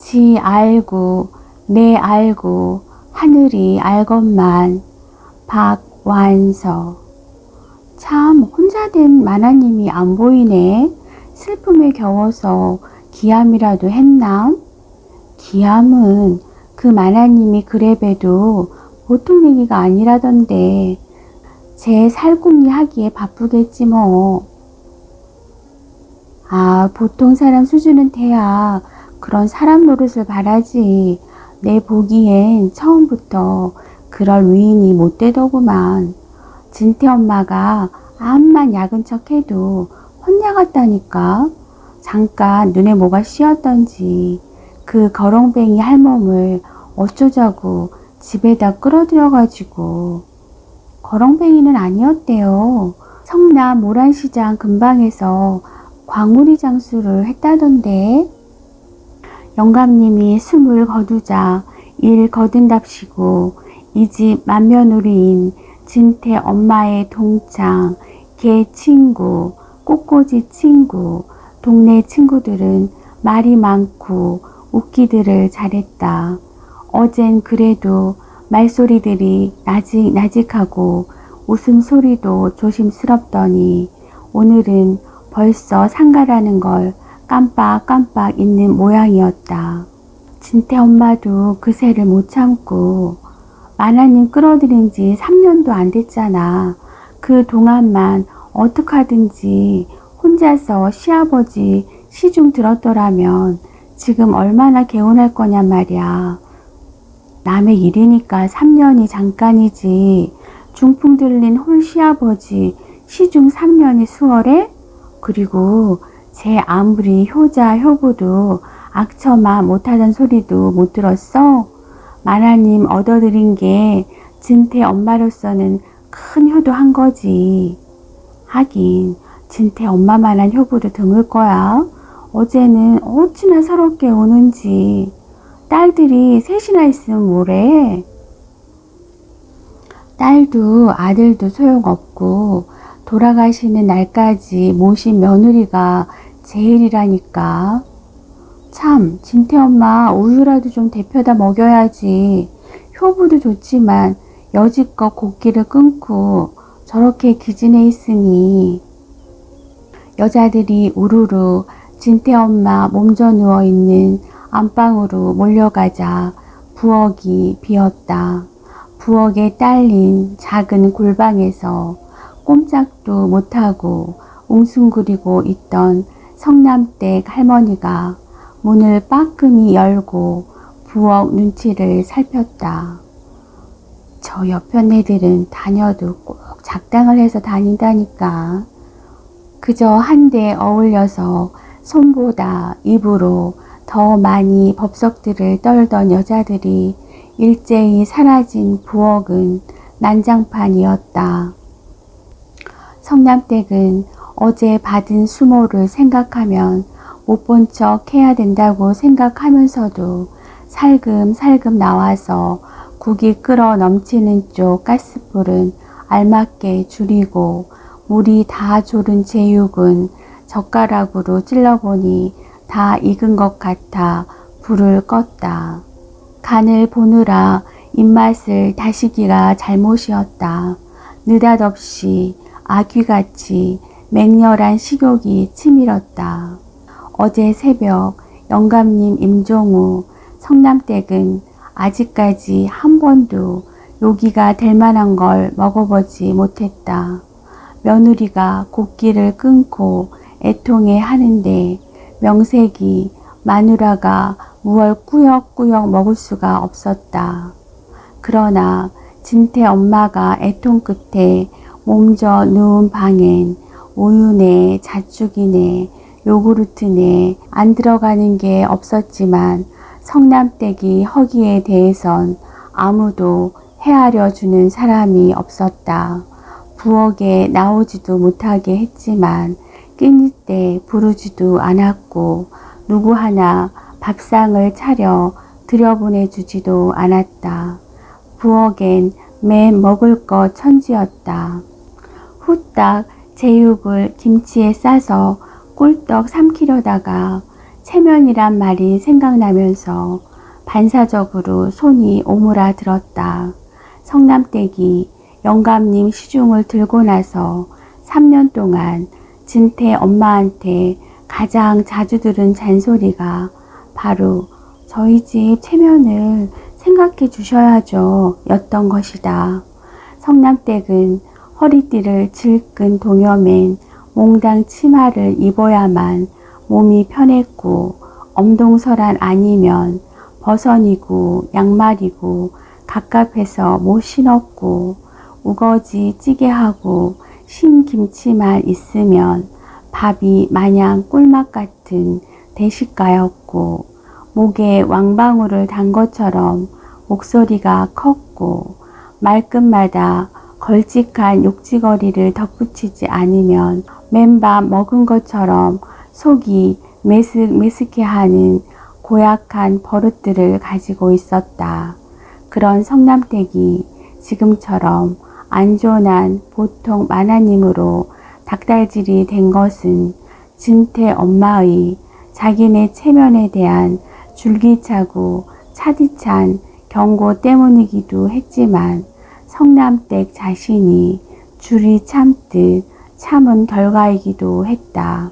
지 알고 내 알고 하늘이 알것만. 박완서. 참 혼자 된 만화님이 안 보이네. 슬픔에 겨워서 기함이라도 했나? 기함은 그 만화님이 그래봬도 보통 얘기가 아니라던데. 제 살궁리 하기에 바쁘겠지 뭐. 아, 보통 사람 수준은 돼야 그런 사람 노릇을 바라지. 내 보기엔 처음부터 그럴 위인이 못 되더구만. 진태 엄마가 암만 야근 척해도 혼자 갔다니까. 잠깐 눈에 뭐가 씌었던지 그 거렁뱅이 할멈을 어쩌자고 집에다 끌어들여가지고. 거렁뱅이는 아니었대요. 성남 모란시장 근방에서 광우리 장수를 했다던데. 영감님이 숨을 거두자 일 거둔답시고 이 집 맏며느리인 진태 엄마의 동창, 개 친구, 꽃꽂이 친구, 동네 친구들은 말이 많고 웃기들을 잘했다. 어젠 그래도 말소리들이 나직나직하고 웃음소리도 조심스럽더니 오늘은 벌써 상가라는 걸 깜빡깜빡 잊는 모양이었다. 진태 엄마도 그새를 못 참고 만화님 끌어들인 지 3년도 안 됐잖아. 그 동안만 어떡하든지 혼자서 시아버지 시중 들었더라면 지금 얼마나 개운할 거냔 말이야. 남의 일이니까 3년이 잠깐이지. 중풍 들린 홀 시아버지 시중 3년이 수월해? 그리고 제 아무리 효자 효부도 악처마 못하던 소리도 못 들었어? 만화님 얻어들인 게 진태 엄마로서는 큰 효도한 거지. 하긴 진태 엄마만한 효부도 드물 거야. 어제는 어찌나 서럽게 우는지. 딸들이 셋이나 있으면 뭐래. 딸도 아들도 소용없고 돌아가시는 날까지 모신 며느리가 제일이라니까. 참, 진태 엄마 우유라도 좀 데펴다 먹여야지. 효부도 좋지만 여지껏 곡기를 끊고 저렇게 기진해 있으니. 여자들이 우르르 진태 엄마 몸져 누워 있는 안방으로 몰려가자 부엌이 비었다. 부엌에 딸린 작은 골방에서 꼼짝도 못하고 웅숭거리고 있던 성남댁 할머니가 문을 빠끔히 열고 부엌 눈치를 살폈다. 저 옆편 애들은 다녀도 꼭 작당을 해서 다닌다니까. 그저 한데 어울려서 손보다 입으로 더 많이 법석들을 떨던 여자들이 일제히 사라진 부엌은 난장판이었다. 성남댁은 어제 받은 수모를 생각하면 못 본 척 해야 된다고 생각하면서도 살금살금 나와서 국이 끓어 넘치는 쪽 가스불은 알맞게 줄이고 물이 다 졸은 제육은 젓가락으로 찔러보니 다 익은 것 같아 불을 껐다. 간을 보느라 입맛을 다시기가 잘못이었다. 느닷없이 아귀같이 맹렬한 식욕이 치밀었다. 어제 새벽 영감님 임종우 성남댁은 아직까지 한 번도 요기가 될 만한 걸 먹어보지 못했다. 며느리가 곡기를 끊고 애통해 하는데 명색이 마누라가 무얼 꾸역꾸역 먹을 수가 없었다. 그러나 진태 엄마가 애통 끝에 몸져 누운 방엔 우유네, 잣죽이네, 요구르트네 안 들어가는 게 없었지만 성남댁이 허기에 대해선 아무도 헤아려 주는 사람이 없었다. 부엌에 나오지도 못하게 했지만 끼니 때 부르지도 않았고 누구 하나 밥상을 차려 들여보내주지도 않았다. 부엌엔 맨 먹을 것 천지였다. 후딱 제육을 김치에 싸서 꿀떡 삼키려다가 체면이란 말이 생각나면서 반사적으로 손이 오므라들었다. 성남댁이 영감님 시중을 들고 나서 3년 동안 진태 엄마한테 가장 자주 들은 잔소리가 바로 저희 집 체면을 생각해 주셔야죠 였던 것이다. 성남댁은 허리띠를 질끈 동여맨 몽당 치마를 입어야만 몸이 편했고 엄동설한 아니면 버선이고 양말이고 갑갑해서 못 신었고 우거지 찌개하고 신김치만 있으면 밥이 마냥 꿀맛 같은 대식가였고 목에 왕방울을 단 것처럼 목소리가 컸고 말끝마다 걸찍한 욕지거리를 덧붙이지 않으면 맨밥 먹은 것처럼 속이 메슥메슥해하는 고약한 버릇들을 가지고 있었다. 그런 성남댁이 지금처럼 안존한 보통 만화님으로 닭달질이 된 것은 진태 엄마의 자기네 체면에 대한 줄기차고 차디찬 경고 때문이기도 했지만 성남댁 자신이 줄이 참듯 참은 결과이기도 했다.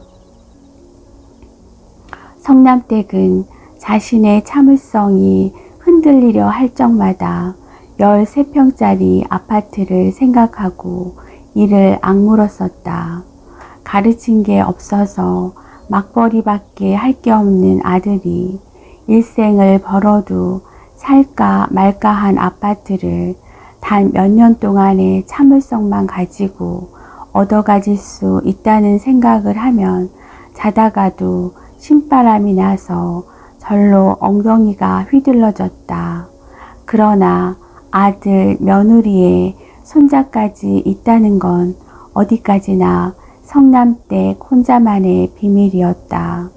성남댁은 자신의 참을성이 흔들리려 할 적마다 13평짜리 아파트를 생각하고 이를 악물었었다. 가르친 게 없어서 막벌이밖에 할 게 없는 아들이 일생을 벌어도 살까 말까 한 아파트를 단 몇 년 동안의 참을성만 가지고 얻어가질 수 있다는 생각을 하면 자다가도 신바람이 나서 절로 엉덩이가 휘둘러졌다. 그러나 아들, 며느리의 손자까지 있다는 건 어디까지나 성남댁 혼자만의 비밀이었다.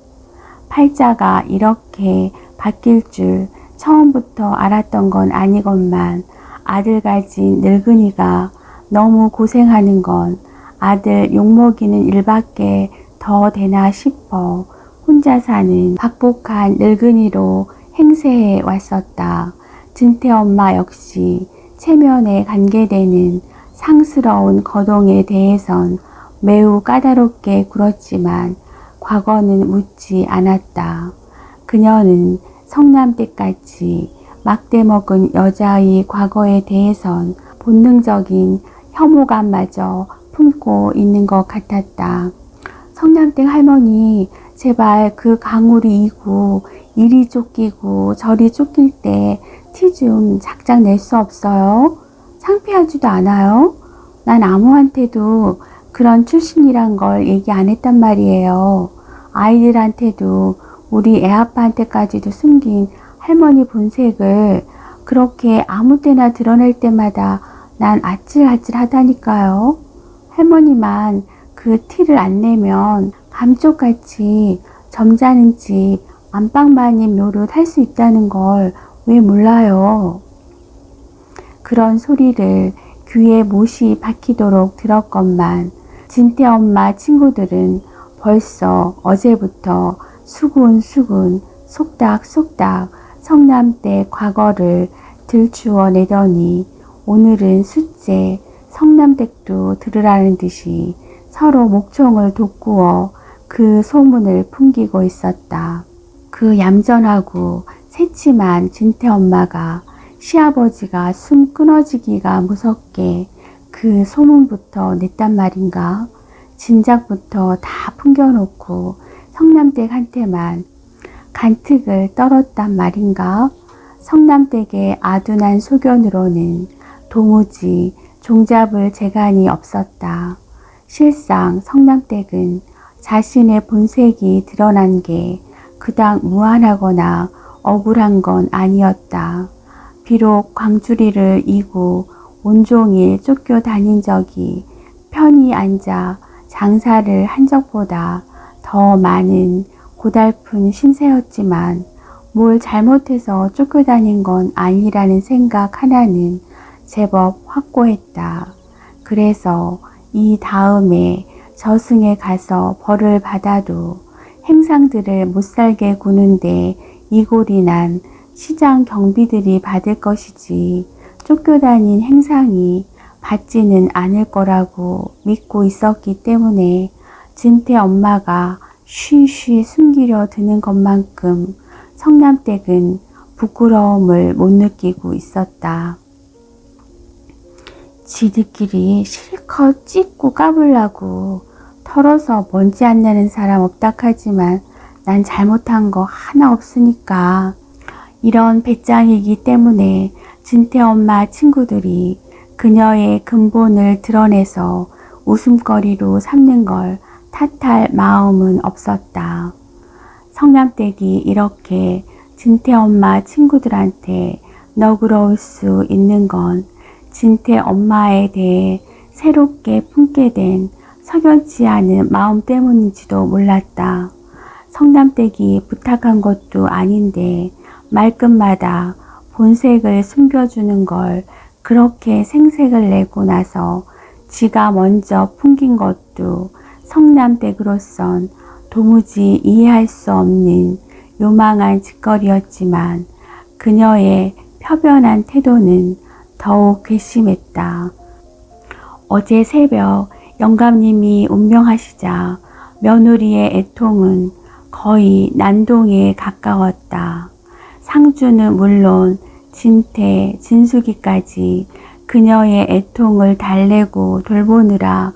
팔자가 이렇게 바뀔 줄 처음부터 알았던 건 아니건만 아들 가진 늙은이가 너무 고생하는 건 아들 욕먹이는 일밖에 더 되나 싶어 혼자 사는 박복한 늙은이로 행세해 왔었다. 진태 엄마 역시 체면에 관계되는 상스러운 거동에 대해선 매우 까다롭게 굴었지만 과거는 묻지 않았다. 그녀는 성남댁같이 막대먹은 여자의 과거에 대해선 본능적인 혐오감마저 품고 있는 것 같았다. 성남댁 할머니 제발 그 강우리 이고 이리 쫓기고 저리 쫓길 때 티 좀 작작 낼 수 없어요? 창피하지도 않아요? 난 아무한테도 그런 출신이란 걸 얘기 안 했단 말이에요. 아이들한테도 우리 애아빠한테까지도 숨긴 할머니 본색을 그렇게 아무 때나 드러낼 때마다 난 아찔아찔 하다니까요. 할머니만 그 티를 안 내면 감쪽같이 점잖은 집 안방마님 노릇 할 수 있다는 걸 왜 몰라요. 그런 소리를 귀에 못이 박히도록 들었건만 진태 엄마 친구들은 벌써 어제부터 수군수군 속닥속닥 성남댁 과거를 들추어 내더니 오늘은 숫째 성남댁도 들으라는 듯이 서로 목청을 돋구어 그 소문을 풍기고 있었다. 그 얌전하고 새침한 진태 엄마가 시아버지가 숨 끊어지기가 무섭게 그 소문부터 냈단 말인가? 진작부터 다 풍겨놓고 성남댁한테만 간특을 떨었단 말인가? 성남댁의 아둔한 소견으로는 도무지 종잡을 재간이 없었다. 실상 성남댁은 자신의 본색이 드러난 게 그닥 무한하거나 억울한 건 아니었다. 비록 광주리를 이고 온종일 쫓겨 다닌 적이 편히 앉아 장사를 한 적보다 더 많은 고달픈 신세였지만 뭘 잘못해서 쫓겨다닌 건 아니라는 생각 하나는 제법 확고했다. 그래서 이 다음에 저승에 가서 벌을 받아도 행상들을 못살게 구는데 이골이 난 시장 경비들이 받을 것이지 쫓겨다닌 행상이 받지는 않을 거라고 믿고 있었기 때문에 진태 엄마가 쉬쉬 숨기려 드는 것만큼 성남댁은 부끄러움을 못 느끼고 있었다. 지들끼리 실컷 찢고 까불라고 털어서 먼지 안 나는 사람 없다 하지만 난 잘못한 거 하나 없으니까. 이런 배짱이기 때문에 진태 엄마 친구들이 그녀의 근본을 드러내서 웃음거리로 삼는 걸 탓할 마음은 없었다. 성남댁이 이렇게 진태 엄마 친구들한테 너그러울 수 있는 건 진태 엄마에 대해 새롭게 품게 된 석연치 않은 마음 때문인지도 몰랐다. 성남댁이 부탁한 것도 아닌데 말끝마다 본색을 숨겨주는 걸 그렇게 생색을 내고 나서 지가 먼저 풍긴 것도 성남댁으로선 도무지 이해할 수 없는 요망한 짓거리였지만 그녀의 표변한 태도는 더욱 괘씸했다. 어제 새벽 영감님이 운명하시자 며느리의 애통은 거의 난동에 가까웠다. 상주는 물론 진태, 진숙이까지 그녀의 애통을 달래고 돌보느라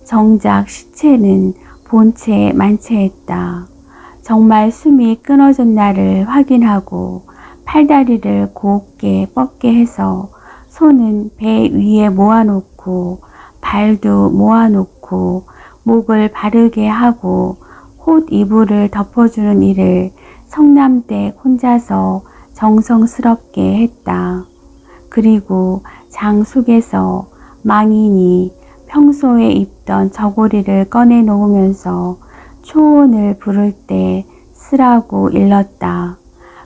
정작 시체는 본체 만체했다. 정말 숨이 끊어졌나를 확인하고 팔다리를 곱게 뻗게 해서 손은 배 위에 모아놓고 발도 모아놓고 목을 바르게 하고 옷 이불을 덮어주는 일을 성남댁 혼자서 정성스럽게 했다. 그리고 장 속에서 망인이 평소에 입던 저고리를 꺼내 놓으면서 초혼을 부를 때 쓰라고 일렀다.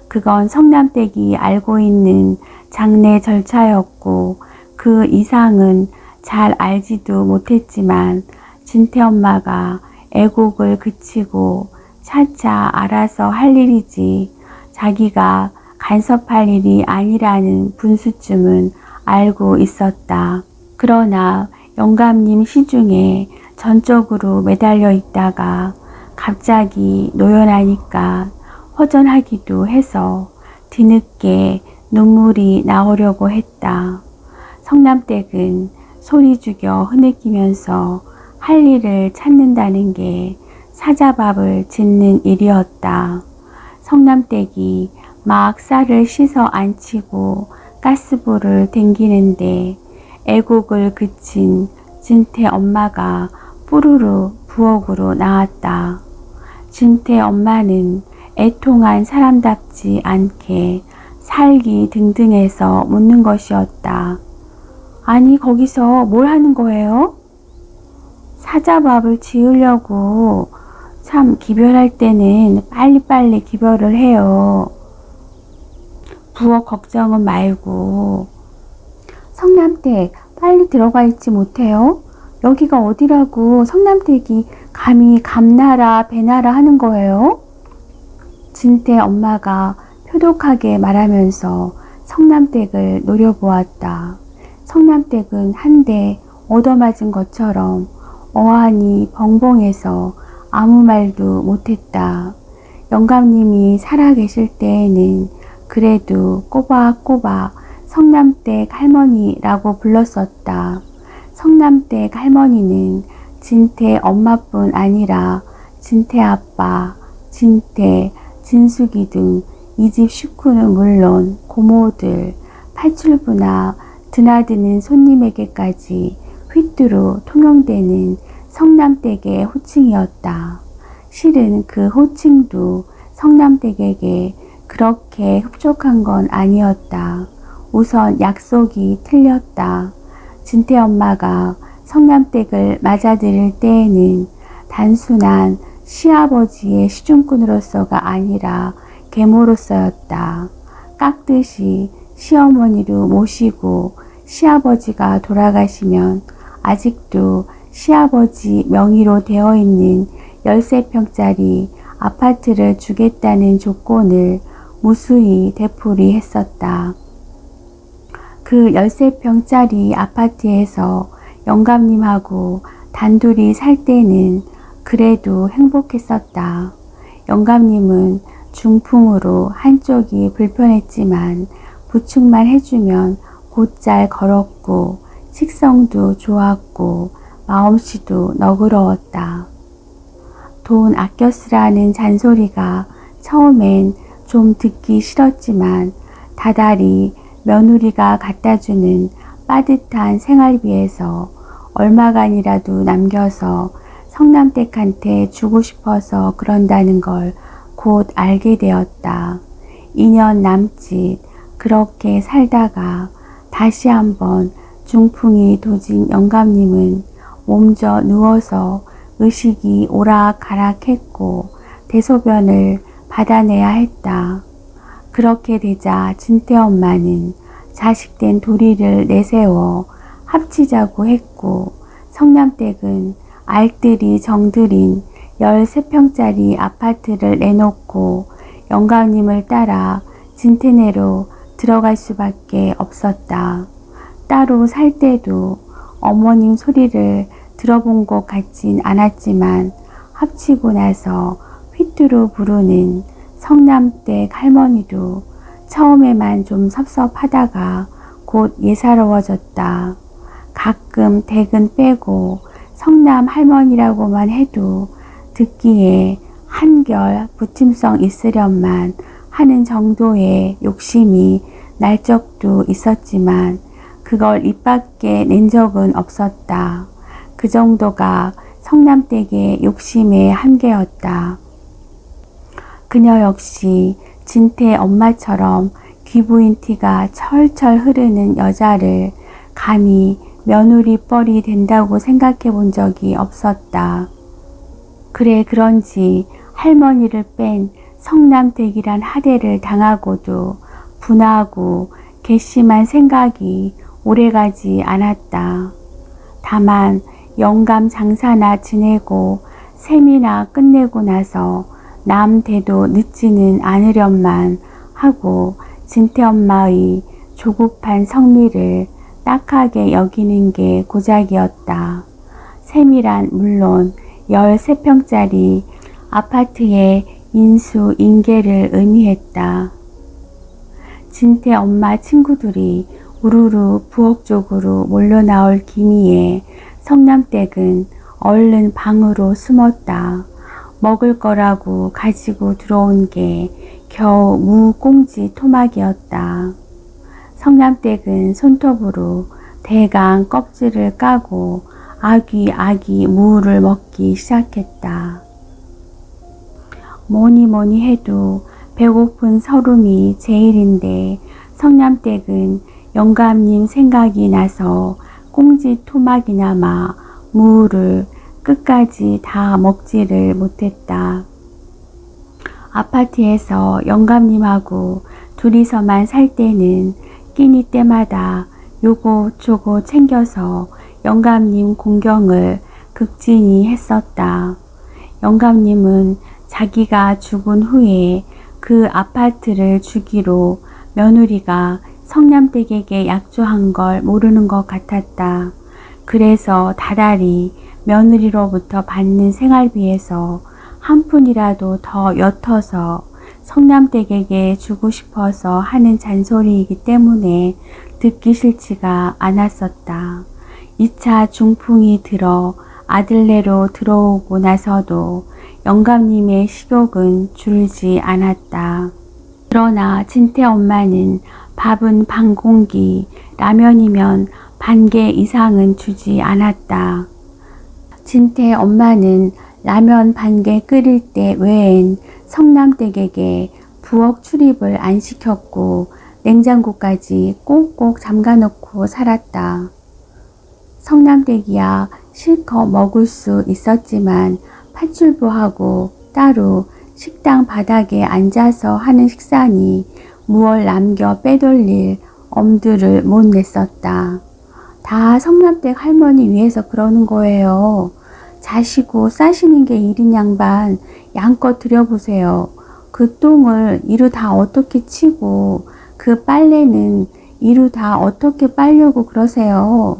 그건 성남댁이 알고 있는 장례 절차였고 그 이상은 잘 알지도 못했지만 진태 엄마가 애곡을 그치고 차차 알아서 할 일이지 자기가 간섭할 일이 아니라는 분수쯤은 알고 있었다. 그러나 영감님 시중에 전적으로 매달려 있다가 갑자기 노연하니까 허전하기도 해서 뒤늦게 눈물이 나오려고 했다. 성남댁은 소리 죽여 흐느끼면서 할 일을 찾는다는 게 사자밥을 짓는 일이었다. 성남댁이 막 쌀을 씻어 안치고 가스불을 댕기는데 애곡을 그친 진태 엄마가 뿌르르 부엌으로 나왔다. 진태 엄마는 애통한 사람답지 않게 살기 등등해서 묻는 것이었다. 아니 거기서 뭘 하는 거예요? 사자밥을 지으려고. 참 기별할 때는 빨리빨리 기별을 해요. 부엌 걱정은 말고. 성남댁 빨리 들어가 있지 못해요? 여기가 어디라고 성남댁이 감히 감나라 배나라 하는 거예요? 진태 엄마가 표독하게 말하면서 성남댁을 노려보았다. 성남댁은 한 대 얻어맞은 것처럼 어안이 벙벙해서 아무 말도 못했다. 영감님이 살아계실 때에는 그래도 꼬박꼬박 성남댁 할머니라고 불렀었다. 성남댁 할머니는 진태 엄마뿐 아니라 진태 아빠, 진태, 진숙이 등 이 집 식구는 물론 고모들, 팔출부나 드나드는 손님에게까지 휘뚜루 통용되는 성남댁의 호칭이었다. 실은 그 호칭도 성남댁에게 그렇게 흡족한 건 아니었다. 우선 약속이 틀렸다. 진태 엄마가 성남댁을 맞아들일 때에는 단순한 시아버지의 시중꾼으로서가 아니라 계모로서였다. 깍듯이 시어머니로 모시고 시아버지가 돌아가시면 아직도 시아버지 명의로 되어 있는 13평짜리 아파트를 주겠다는 조건을 무수히 되풀이했었다. 그 13평짜리 아파트에서 영감님하고 단둘이 살 때는 그래도 행복했었다. 영감님은 중풍으로 한쪽이 불편했지만 부축만 해주면 곧잘 걸었고 식성도 좋았고 마음씨도 너그러웠다. 돈 아껴 쓰라는 잔소리가 처음엔 좀 듣기 싫었지만 다달이 며느리가 갖다주는 빠듯한 생활비에서 얼마간이라도 남겨서 성남댁한테 주고 싶어서 그런다는 걸 곧 알게 되었다. 2년 남짓 그렇게 살다가 다시 한번 중풍이 도진 영감님은 몸져 누워서 의식이 오락가락했고 대소변을 받아내야 했다. 그렇게 되자 진태엄마는 자식된 도리를 내세워 합치자고 했고 성남댁은 알뜰히 정들인 13평짜리 아파트를 내놓고 영감님을 따라 진태내로 들어갈 수밖에 없었다. 따로 살 때도 어머님 소리를 들어본 것 같진 않았지만 합치고 나서 휘뚜루 부르는 성남댁 할머니도 처음에만 좀 섭섭하다가 곧 예사로워졌다. 가끔 댁은 빼고 성남 할머니라고만 해도 듣기에 한결 부침성 있으련만 하는 정도의 욕심이 날 적도 있었지만 그걸 입 밖에 낸 적은 없었다. 그 정도가 성남댁의 욕심의 한계였다. 그녀 역시 진태 엄마처럼 귀부인 티가 철철 흐르는 여자를 감히 며느리 뻘이 된다고 생각해 본 적이 없었다. 그래 그런지 할머니를 뺀 성남댁이란 하대를 당하고도 분하고 괘씸한 생각이 오래가지 않았다. 다만 영감 장사나 지내고 셈이나 끝내고 나서 남 대도 늦지는 않으련만 하고 진태엄마의 조급한 성미를 딱하게 여기는 게 고작이었다. 셈이란 물론 13평짜리 아파트의 인수인계를 의미했다. 진태 엄마 친구들이 우르르 부엌 쪽으로 몰려나올 기미에 성남댁은 얼른 방으로 숨었다. 먹을 거라고 가지고 들어온 게 겨우 무꽁지 토막이었다. 성남댁은 손톱으로 대강 껍질을 까고 아귀 무를 먹기 시작했다. 뭐니 해도 배고픈 서름이 제일인데 성남댁은 영감님 생각이 나서 꽁지 토막이나마 무를 끝까지 다 먹지를 못했다. 아파트에서 영감님하고 둘이서만 살 때는 끼니 때마다 요거 저거 챙겨서 영감님 공경을 극진히 했었다. 영감님은 자기가 죽은 후에 그 아파트를 주기로 며느리가 성남댁에게 약조한 걸 모르는 것 같았다. 그래서 다달이 며느리로부터 받는 생활비에서 한 푼이라도 더 옅어서 성남댁에게 주고 싶어서 하는 잔소리이기 때문에 듣기 싫지가 않았었다. 2차 중풍이 들어 아들네로 들어오고 나서도 영감님의 식욕은 줄지 않았다. 그러나 진태 엄마는 밥은 반 공기, 라면이면 반 개 이상은 주지 않았다. 진태 엄마는 라면 반 개 끓일 때 외엔 성남댁에게 부엌 출입을 안 시켰고 냉장고까지 꼭꼭 잠가놓고 살았다. 성남댁이야 실컷 먹을 수 있었지만 팥줄부하고 따로 식당 바닥에 앉아서 하는 식사니 무얼 남겨 빼돌릴 엄두를 못 냈었다. 다 성남댁 할머니 위해서 그러는 거예요. 자시고 싸시는 게 일인 양반 양껏 들여보세요. 그 똥을 이루 다 어떻게 치고 그 빨래는 이루 다 어떻게 빨려고 그러세요.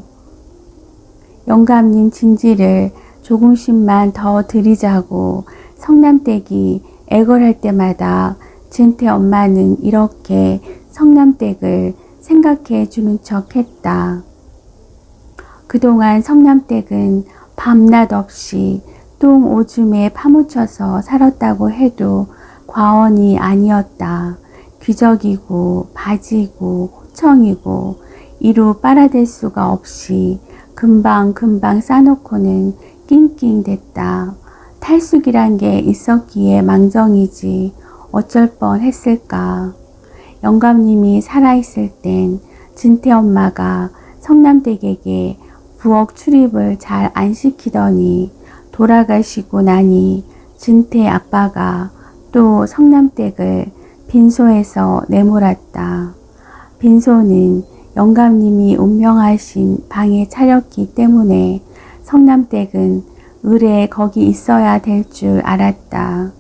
영감님 진지를 조금씩만 더 들이자고 성남댁이 애걸할 때마다 진태 엄마는 이렇게 성남댁을 생각해 주는 척 했다. 그동안 성남댁은 밤낮 없이 똥 오줌에 파묻혀서 살았다고 해도 과언이 아니었다. 귀적이고 바지고 호청이고 이루 빨아댈 수가 없이 금방 싸놓고는 낑낑댔다. 탈숙이란 게 있었기에 망정이지 어쩔 뻔 했을까. 영감님이 살아있을 땐 진태 엄마가 성남댁에게 부엌 출입을 잘 안 시키더니 돌아가시고 나니 진태 아빠가 또 성남댁을 빈소에서 내몰았다. 빈소는 영감님이 운명하신 방에 차렸기 때문에 성남댁은 을에 거기 있어야 될 줄 알았다.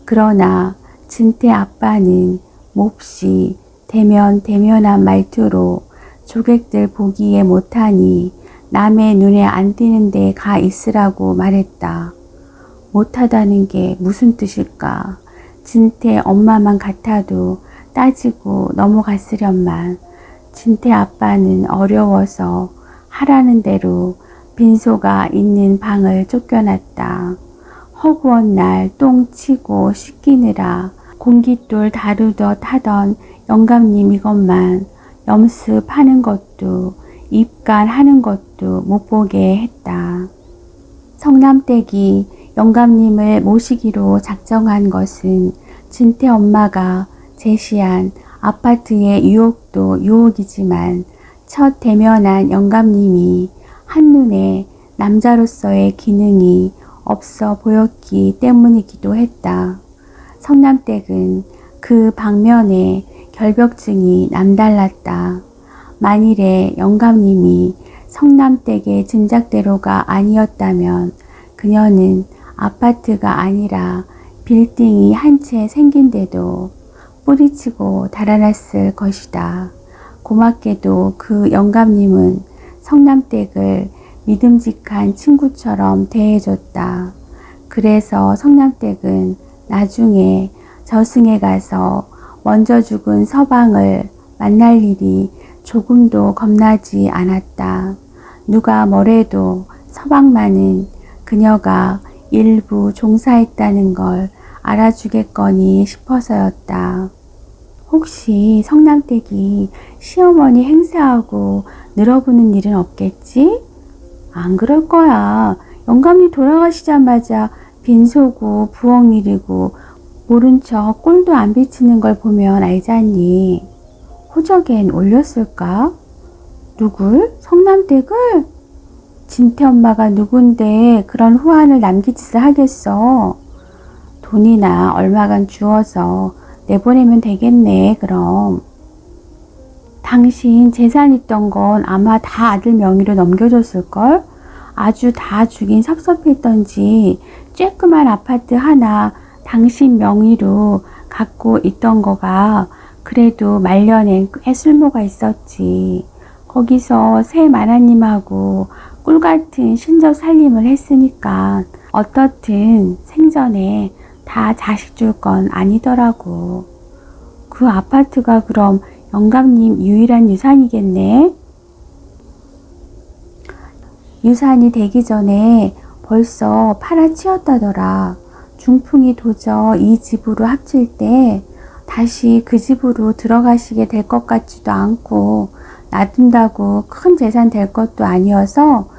그러나 진태 아빠는 몹시 대면한 말투로 조객들 보기에 못하니 남의 눈에 안 띄는 데 가 있으라고 말했다. 못하다는 게 무슨 뜻일까? 진태 엄마만 같아도 따지고 넘어갔으련만 진태 아빠는 어려워서 하라는 대로 빈소가 있는 방을 쫓겨났다. 허구한 날 똥 치고 씻기느라 공깃돌 다루듯 하던 영감님 이것만 염습하는 것도 입간하는 것도 못 보게 했다. 성남댁이 영감님을 모시기로 작정한 것은 진태 엄마가 제시한 아파트의 유혹도 유혹이지만 첫 대면한 영감님이 한눈에 남자로서의 기능이 없어 보였기 때문이기도 했다. 성남댁은 그 방면에 결벽증이 남달랐다. 만일에 영감님이 성남댁의 짐작대로가 아니었다면 그녀는 아파트가 아니라 빌딩이 한 채 생긴데도 뿌리치고 달아났을 것이다. 고맙게도 그 영감님은 성남댁을 믿음직한 친구처럼 대해줬다. 그래서 성남댁은 나중에 저승에 가서 먼저 죽은 서방을 만날 일이 조금도 겁나지 않았다. 누가 뭐래도 서방만은 그녀가 일부 종사했다는 걸 알아주겠거니 싶어서였다. 혹시 성남댁이 시어머니 행세하고 늘어부는 일은 없겠지? 안 그럴 거야. 영감이 돌아가시자마자 빈소고 부엌 일이고 모른 척 꼴도 안 비치는 걸 보면 알잖니. 호적엔 올렸을까? 누굴? 성남댁을? 진태 엄마가 누군데 그런 후한을 남길 짓을 하겠어. 돈이나 얼마간 주어서 내보내면 되겠네. 그럼. 당신 재산 있던 건 아마 다 아들 명의로 넘겨줬을걸? 아주 다 주긴 섭섭했던지 쬐끄만 아파트 하나 당신 명의로 갖고 있던 거가 그래도 말년엔 꽤 쓸모가 있었지. 거기서 새 마나님하고 꿀같은 신적 살림을 했으니까 어떻든 생전에 다 자식 줄 건 아니더라고. 그 아파트가 그럼 영감님 유일한 유산이겠네? 유산이 되기 전에 벌써 팔아치웠다더라. 중풍이 도저 이 집으로 합칠 때 다시 그 집으로 들어가시게 될 것 같지도 않고 놔둔다고 큰 재산 될 것도 아니어서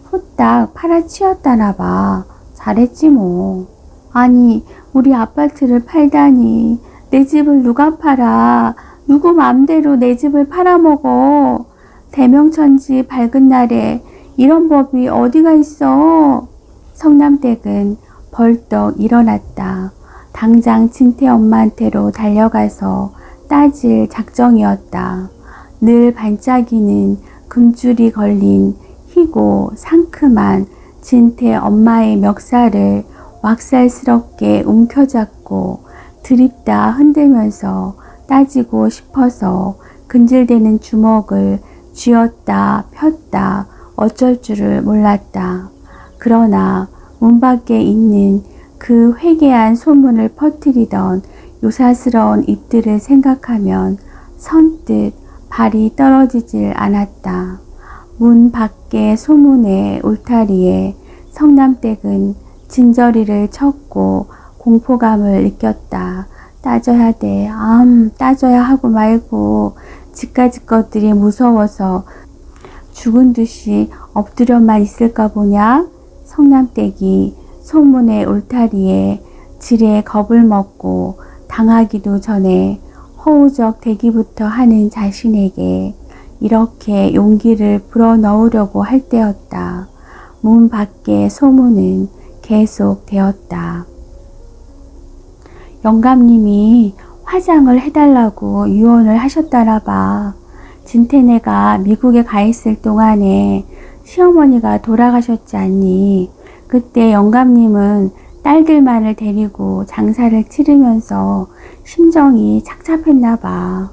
후딱 팔아치웠다나 봐. 잘했지 뭐. 아니 우리 아파트를 팔다니 내 집을 누가 팔아. 누구 맘대로 내 집을 팔아먹어. 대명천지 밝은 날에 이런 법이 어디가 있어. 성남댁은 벌떡 일어났다. 당장 진태 엄마한테로 달려가서 따질 작정이었다. 늘 반짝이는 금줄이 걸린 희고 상큼한 진태 엄마의 멱살을 왁살스럽게 움켜잡고 드립다 흔들면서 따지고 싶어서 근질대는 주먹을 쥐었다 폈다 어쩔 줄을 몰랐다. 그러나 문 밖에 있는 그 회개한 소문을 퍼뜨리던 요사스러운 입들을 생각하면 선뜻 발이 떨어지질 않았다. 문 밖의 소문의 울타리에 성남댁은 진저리를 쳤고 공포감을 느꼈다. 따져야 돼. 따져야 하고 말고 집까지 것들이 무서워서 죽은 듯이 엎드려만 있을까 보냐? 성남댁이 소문의 울타리에 지레 겁을 먹고 당하기도 전에 허우적 대기부터 하는 자신에게 이렇게 용기를 불어넣으려고 할 때였다. 문 밖의 소문은 계속되었다. 영감님이 화장을 해달라고 유언을 하셨다나 봐. 진태네가 미국에 가 있을 동안에 시어머니가 돌아가셨지 않니? 그때 영감님은 딸들만을 데리고 장사를 치르면서 심정이 착잡했나 봐.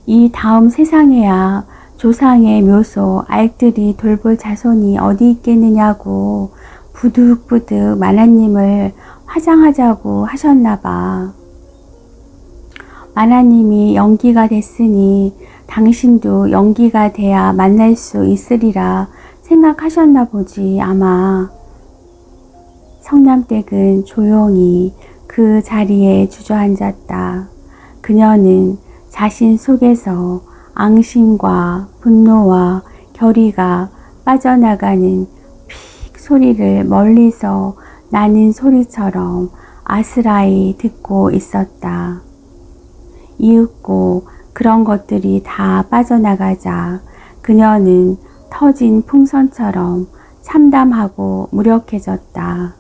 이 다음 세상에야 조상의 묘소 알뜰히 돌볼 자손이 어디 있겠느냐고 부득부득 마나님을 화장하자고 하셨나 봐. 마나님이 연기가 됐으니 당신도 연기가 돼야 만날 수 있으리라 생각하셨나 보지 아마. 성남댁은 조용히 그 자리에 주저앉았다. 그녀는 자신 속에서 앙심과 분노와 결의가 빠져나가는 픽 소리를 멀리서 나는 소리처럼 아스라이 듣고 있었다. 이윽고 그런 것들이 다 빠져나가자 그녀는 터진 풍선처럼 참담하고 무력해졌다.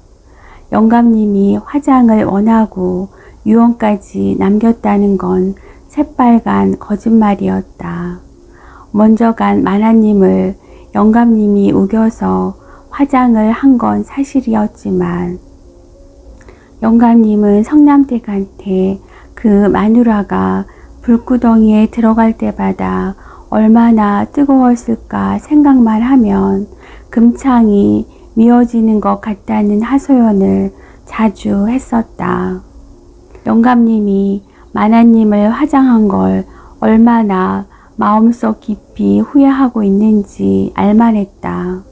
영감님이 화장을 원하고 유언까지 남겼다는 건 새빨간 거짓말이었다. 먼저 간 마나님을 영감님이 우겨서 화장을 한 건 사실이었지만 영감님은 성남댁한테 그 마누라가 불구덩이에 들어갈 때마다 얼마나 뜨거웠을까 생각만 하면 금창이 미어지는 것 같다는 하소연을 자주 했었다. 영감님이 마나님을 화장한 걸 얼마나 마음속 깊이 후회하고 있는지 알만했다.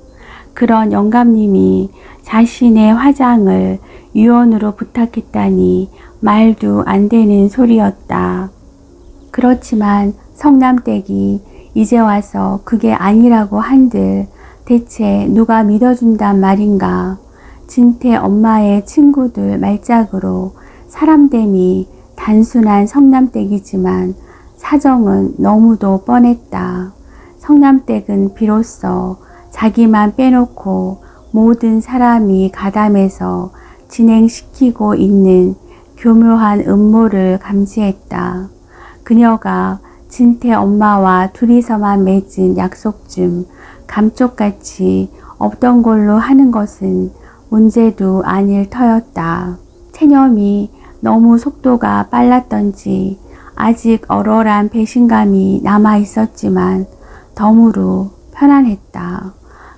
그런 영감님이 자신의 화장을 유언으로 부탁했다니 말도 안 되는 소리였다. 그렇지만 성남댁이 이제 와서 그게 아니라고 한들 대체 누가 믿어준단 말인가. 진태 엄마의 친구들 말짝으로 사람됨이 단순한 성남댁이지만 사정은 너무도 뻔했다. 성남댁은 비로소 자기만 빼놓고 모든 사람이 가담해서 진행시키고 있는 교묘한 음모를 감지했다. 그녀가 진태 엄마와 둘이서만 맺은 약속 중 감쪽같이 없던 걸로 하는 것은 문제도 아닐 터였다. 체념이 너무 속도가 빨랐던지 아직 얼얼한 배신감이 남아 있었지만 덤으로 편안했다.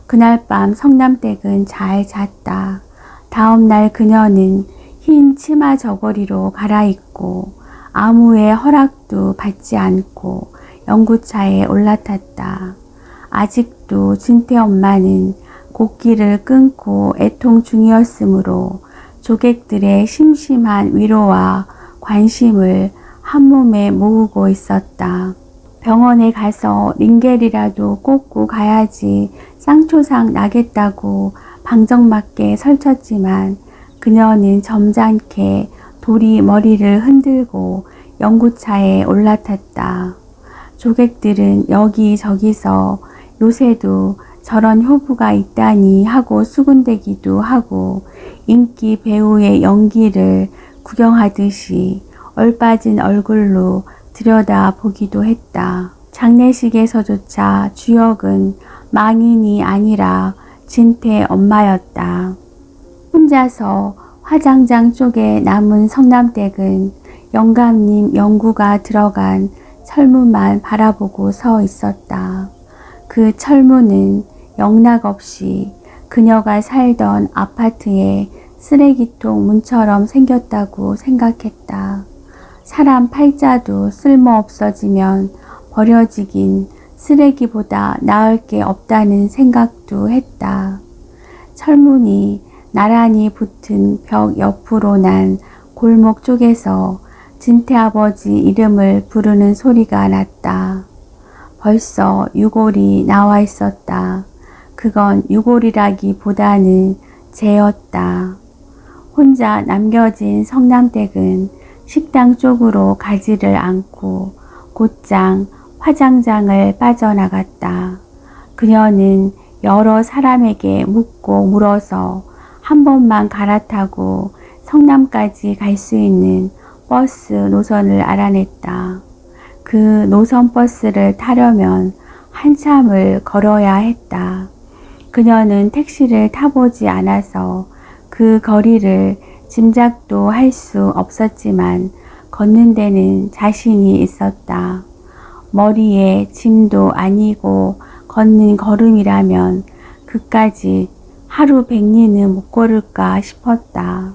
그날 밤 성남댁은 잘 잤다. 다음 날 그녀는 흰 치마 저고리로 갈아입고 아무의 허락도 받지 않고 연구차에 올라탔다. 아직도 진태 엄마는 곡기를 끊고 애통 중이었으므로 조객들의 심심한 위로와 관심을 한몸에 모으고 있었다. 병원에 가서 링겔이라도 꽂고 가야지 쌍초상 나겠다고 방정맞게 설쳤지만 그녀는 점잖게 도리 머리를 흔들고 연구차에 올라탔다. 조객들은 여기저기서 요새도 저런 효부가 있다니 하고 수군대기도 하고 인기 배우의 연기를 구경하듯이 얼빠진 얼굴로 들여다보기도 했다. 장례식에서조차 주역은 망인이 아니라 진태 엄마였다. 혼자서 화장장 쪽에 남은 성남댁은 영감님 영구가 들어간 철문만 바라보고 서 있었다. 그 철문은 영락없이 그녀가 살던 아파트의 쓰레기통 문처럼 생겼다고 생각했다. 사람 팔자도 쓸모없어지면 버려지긴 쓰레기보다 나을 게 없다는 생각도 했다. 철문이 나란히 붙은 벽 옆으로 난 골목 쪽에서 진태아버지 이름을 부르는 소리가 났다. 벌써 유골이 나와 있었다. 그건 유골이라기보다는 재였다. 혼자 남겨진 성남댁은 식당 쪽으로 가지를 않고 곧장 화장장을 빠져나갔다. 그녀는 여러 사람에게 묻고 물어서 한 번만 갈아타고 성남까지 갈 수 있는 버스 노선을 알아냈다. 그 노선 버스를 타려면 한참을 걸어야 했다. 그녀는 택시를 타보지 않아서 그 거리를 짐작도 할 수 없었지만 걷는 데는 자신이 있었다. 머리에 짐도 아니고 걷는 걸음이라면 그까지 하루 100리는 못 걸을까 싶었다.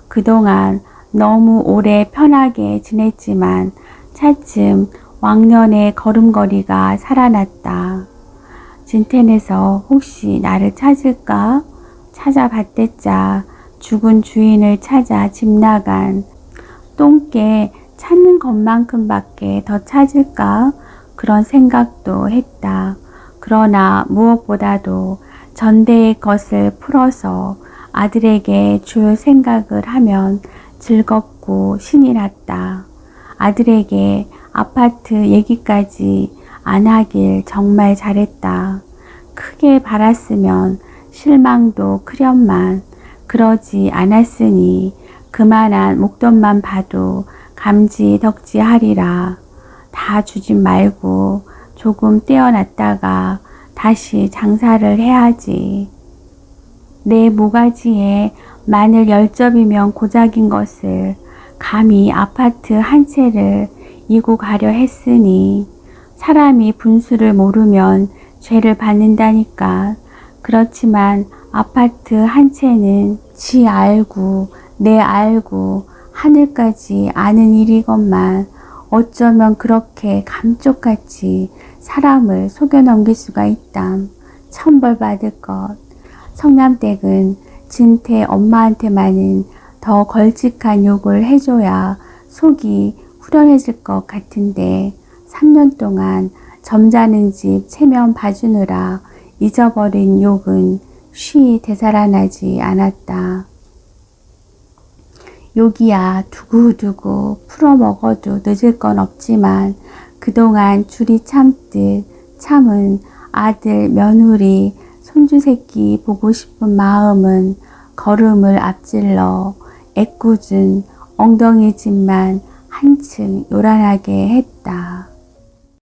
그동안 너무 오래 편하게 지냈지만 차츰 왕년의 걸음걸이가 살아났다. 진텐에서 혹시 나를 찾을까? 찾아봤댔자 죽은 주인을 찾아 집 나간 똥개 찾는 것만큼 밖에 더 찾을까? 그런 생각도 했다. 그러나 무엇보다도 전대의 것을 풀어서 아들에게 줄 생각을 하면 즐겁고 신이 났다. 아들에게 아파트 얘기까지 안 하길 정말 잘했다. 크게 바랐으면 실망도 크련만 그러지 않았으니 그만한 목돈만 봐도 감지덕지하리라. 다 주진 말고 조금 떼어놨다가 다시 장사를 해야지. 내 모가지에 마늘 10접이면 고작인 것을 감히 아파트 한 채를 이고 가려 했으니 사람이 분수를 모르면 죄를 받는다니까. 그렇지만 아파트 한 채는 지 알고 내 알고 하늘까지 아는 일이건만 어쩌면 그렇게 감쪽같이 사람을 속여 넘길 수가 있담. 천벌 받을 것. 성남댁은 진태 엄마한테만은 더 걸직한 욕을 해줘야 속이 후련해질 것 같은데 3년 동안 점잖은 집 체면 봐주느라 잊어버린 욕은 쉬 되살아나지 않았다. 욕이야 두고두고 풀어먹어도 늦을 건 없지만 그동안 줄이 참듯 참은 아들 며느리 손주 새끼 보고 싶은 마음은 걸음을 앞질러 애꿎은 엉덩이 집만 한층 요란하게 했다.